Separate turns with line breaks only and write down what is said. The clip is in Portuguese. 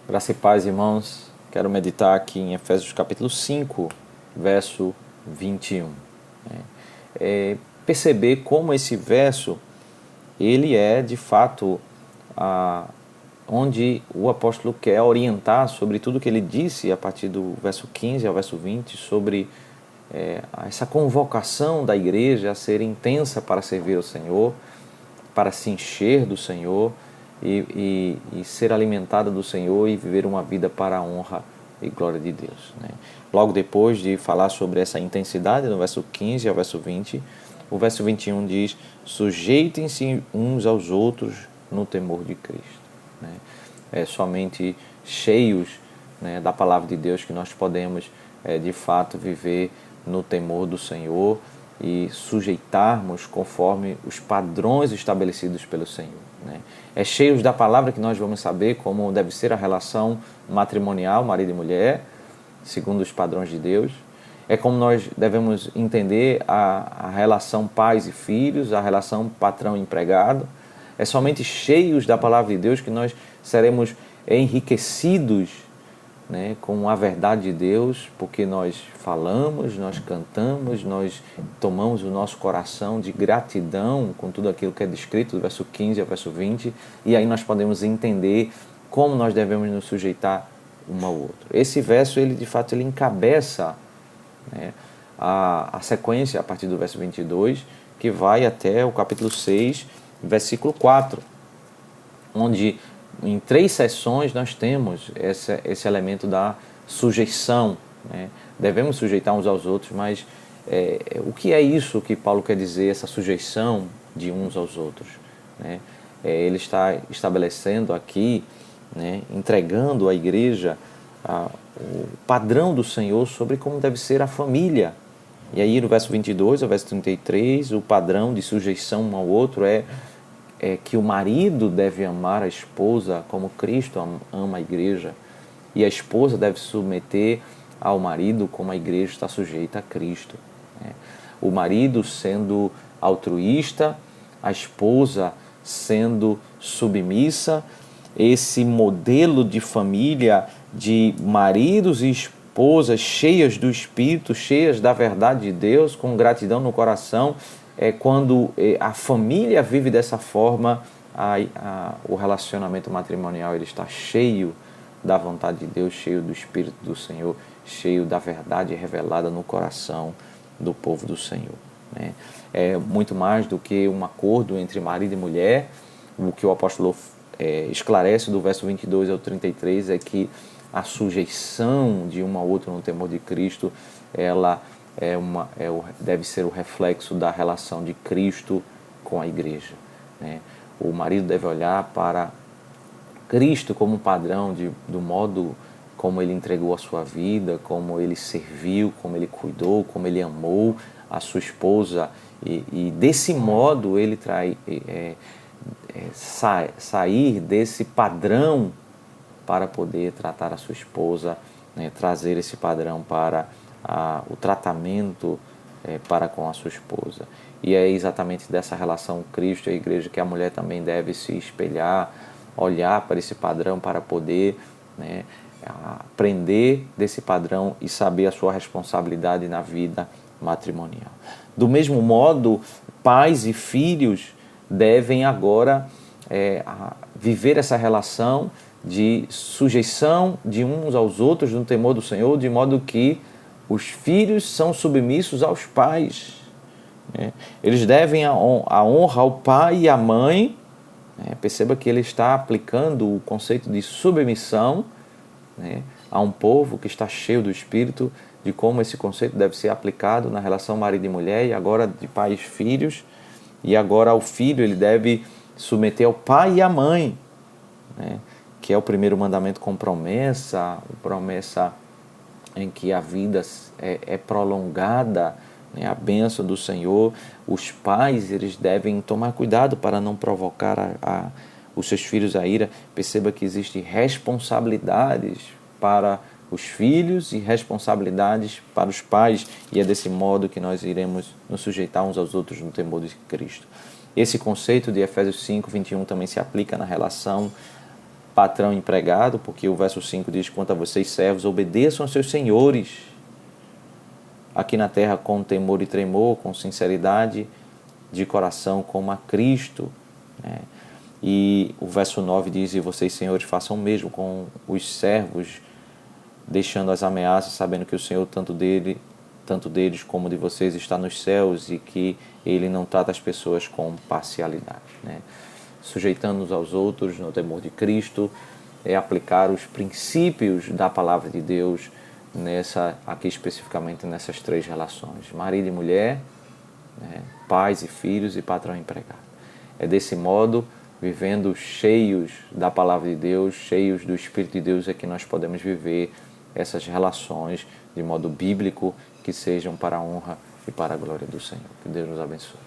Graça e paz, irmãos. Quero meditar aqui em Efésios capítulo 5, verso 21. Perceber como esse verso, ele é de fato onde o apóstolo quer orientar sobre tudo que ele disse a partir do verso 15 ao verso 20, sobre essa convocação da igreja a ser intensa para servir ao Senhor, para se encher do Senhor e ser alimentada do Senhor e viver uma vida para a honra e glória de Deus. Logo depois de falar sobre essa intensidade, no verso 15 ao verso 20, o verso 21 diz: sujeitem-se uns aos outros no temor de Cristo. É somente cheios da palavra de Deus que nós podemos de fato viver no temor do Senhor e sujeitarmos conforme os padrões estabelecidos pelo Senhor. É cheios da palavra que nós vamos saber como deve ser a relação matrimonial, marido e mulher, segundo os padrões de Deus. É como nós devemos entender a relação pais e filhos, a relação patrão-empregado. É somente cheios da palavra de Deus que nós seremos enriquecidos com a verdade de Deus, porque nós falamos, nós cantamos, nós tomamos o nosso coração de gratidão com tudo aquilo que é descrito do verso 15 ao verso 20, e aí nós podemos entender como nós devemos nos sujeitar um ao outro. Esse verso, ele de fato, ele encabeça a sequência a partir do verso 22, que vai até o capítulo 6, versículo 4, onde em 3 sessões nós temos esse elemento da sujeição. Devemos sujeitar uns aos outros, mas o que é isso que Paulo quer dizer, essa sujeição de uns aos outros? Ele está estabelecendo aqui, entregando à igreja o padrão do Senhor sobre como deve ser a família. E aí no verso 22 ao verso 33, o padrão de sujeição um ao outro é que o marido deve amar a esposa como Cristo ama a igreja, e a esposa deve se submeter ao marido como a igreja está sujeita a Cristo. O marido sendo altruísta, a esposa sendo submissa. Esse modelo de família de maridos e esposas cheias do Espírito, cheias da verdade de Deus, com gratidão no coração, quando a família vive dessa forma, o relacionamento matrimonial ele está cheio da vontade de Deus, cheio do Espírito do Senhor, cheio da verdade revelada no coração do povo do Senhor. É muito mais do que um acordo entre marido e mulher. O que o apóstolo esclarece do verso 22 ao 33 é que a sujeição de um ao outro no temor de Cristo, ela deve ser o reflexo da relação de Cristo com a igreja. O marido deve olhar para Cristo como padrão do modo como ele entregou a sua vida, como ele serviu, como ele cuidou, como ele amou a sua esposa, e desse modo ele sair desse padrão para poder tratar a sua esposa, trazer esse padrão para o tratamento para com a sua esposa. E é exatamente dessa relação Cristo e a igreja que a mulher também deve se espelhar, olhar para esse padrão para poder aprender desse padrão e saber a sua responsabilidade na vida matrimonial. Do mesmo modo, pais e filhos devem agora viver essa relação de sujeição de uns aos outros no temor do Senhor, de modo que os filhos são submissos aos pais. Eles devem a honra ao pai e à mãe. Perceba que ele está aplicando o conceito de submissão a um povo que está cheio do Espírito, de como esse conceito deve ser aplicado na relação marido e mulher, e agora de pais e filhos. E agora o filho ele deve submeter ao pai e à mãe, que é o primeiro mandamento com promessa em que a vida é prolongada, a bênção do Senhor. Os pais eles devem tomar cuidado para não provocar os seus filhos a ira. Perceba que existem responsabilidades para os filhos e responsabilidades para os pais, e é desse modo que nós iremos nos sujeitar uns aos outros no temor de Cristo. Esse conceito de Efésios 5, 21 também se aplica na relação patrão e empregado, porque o verso 5 diz: quanto a vocês, servos, obedeçam aos seus senhores, aqui na terra com temor e tremor, com sinceridade de coração, como a Cristo. Né? E o verso 9 diz: e vocês, senhores, façam o mesmo com os servos, deixando as ameaças, sabendo que o Senhor, tanto deles como de vocês, está nos céus e que Ele não trata as pessoas com parcialidade. Né? Sujeitando-nos aos outros no temor de Cristo, é aplicar os princípios da palavra de Deus aqui especificamente nessas três relações: marido e mulher, né? Pais e filhos e patrão e empregado. É desse modo, vivendo cheios da palavra de Deus, cheios do Espírito de Deus, é que nós podemos viver essas relações de modo bíblico, que sejam para a honra e para a glória do Senhor. Que Deus nos abençoe.